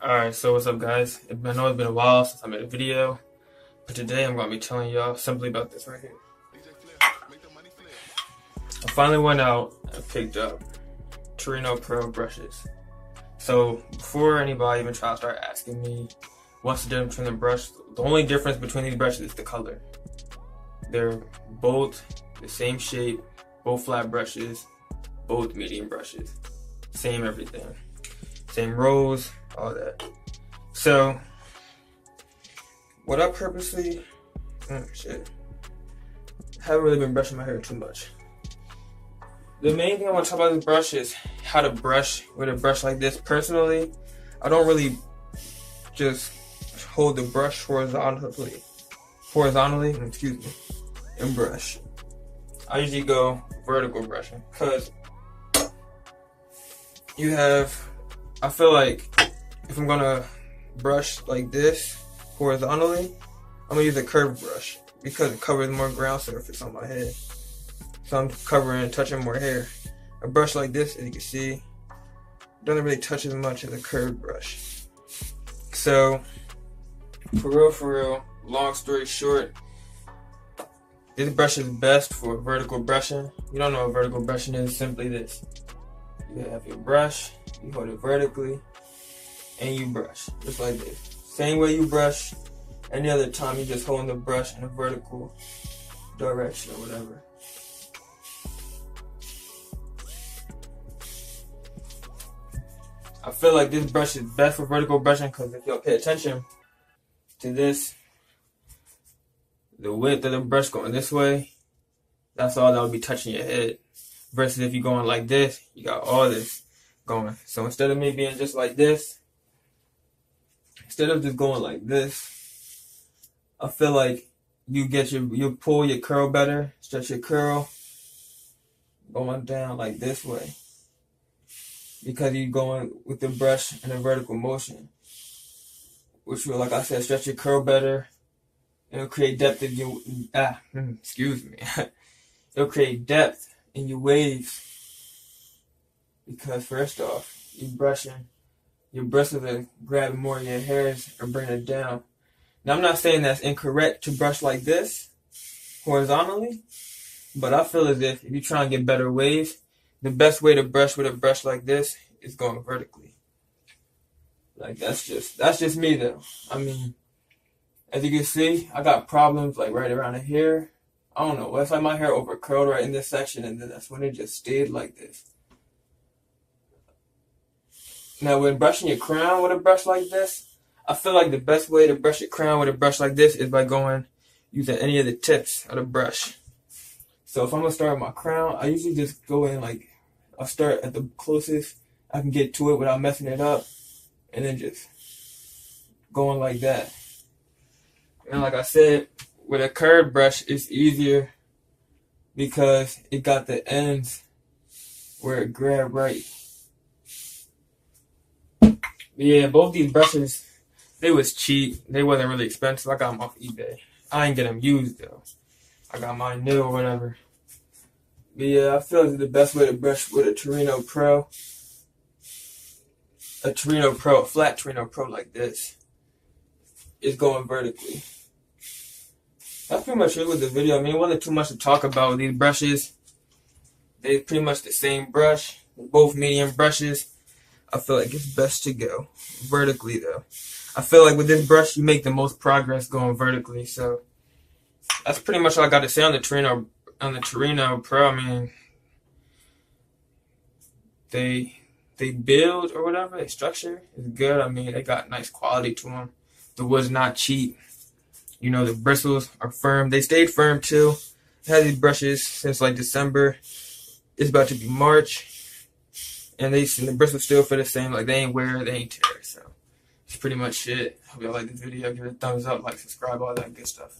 Alright, so what's up guys? I know it's been a while since I made a video, but today I'm going to be telling y'all simply about this right here. I finally went out and picked up Torino Pro brushes. So before anybody even tries to start asking me what's the difference between the brush, the only difference between these brushes is the color. They're both the same shape, both flat brushes, both medium brushes. Same everything. Same rows, all that. So, what I purposely, haven't really been brushing my hair too much. The main thing I want to talk about this brush is how to brush with a brush like this. Personally, I don't really just hold the brush horizontally, and brush. I usually go vertical brushing because I feel like if I'm gonna brush like this horizontally, I'm gonna use a curved brush because it covers more ground surface on my head. So I'm covering and touching more hair. A brush like this, as you can see, doesn't really touch as much as a curved brush. So, for real, long story short, this brush is best for vertical brushing. You don't know what vertical brushing is, simply this. You have your brush, you hold it vertically, and you brush, just like this. Same way you brush any other time, you just holding the brush in a vertical direction or whatever. I feel like this brush is best for vertical brushing because if y'all pay attention to this, the width of the brush going this way, that's all that will be touching your head. Versus if you're going like this, you got all this going. So instead of me being just like this, instead of just going like this, I feel like you pull your curl better, stretch your curl, going down like this way. Because you're going with the brush in a vertical motion. Which will, like I said, stretch your curl better. It'll create depth if you, It'll create depth in your waves, because first off, your bristles are grabbing more of your hairs and bringing it down. Now I'm not saying that's incorrect to brush like this, horizontally, but I feel as if you're trying to get better waves, the best way to brush with a brush like this is going vertically. Like that's just me though. I mean, as you can see, I got problems like right around here. I don't know, it's like my hair over curled right in this section, and then that's when it just stayed like this. Now when brushing your crown with a brush like this, I feel like the best way to brush your crown with a brush like this is by using any of the tips of the brush. So if I'm gonna start with my crown, I usually just go in like, I'll start at the closest I can get to it without messing it up, and then just going like that. And like I said, with a curved brush, it's easier because it got the ends where it grab right. But yeah, both these brushes, they was cheap. They wasn't really expensive. I got them off eBay. I ain't get them used though. I got mine new or whatever. But yeah, I feel like the best way to brush with a Torino Pro, a flat Torino Pro like this, is going vertically. That's pretty much it with the video. I mean, it wasn't too much to talk about with these brushes. They're pretty much the same brush. They're both medium brushes. I feel like it's best to go vertically though. I feel like with this brush, you make the most progress going vertically. So that's pretty much all I got to say on the Torino Pro. I mean, they build or whatever, they structure is good. I mean, they got nice quality to them. The wood's not cheap. You know, the bristles are firm. They stayed firm too. I had these brushes since like December. It's about to be March. And the bristles still feel the same. Like they ain't wear, they ain't tear. So it's pretty much it. Hope y'all like this video. Give it a thumbs up, like, subscribe, all that good stuff.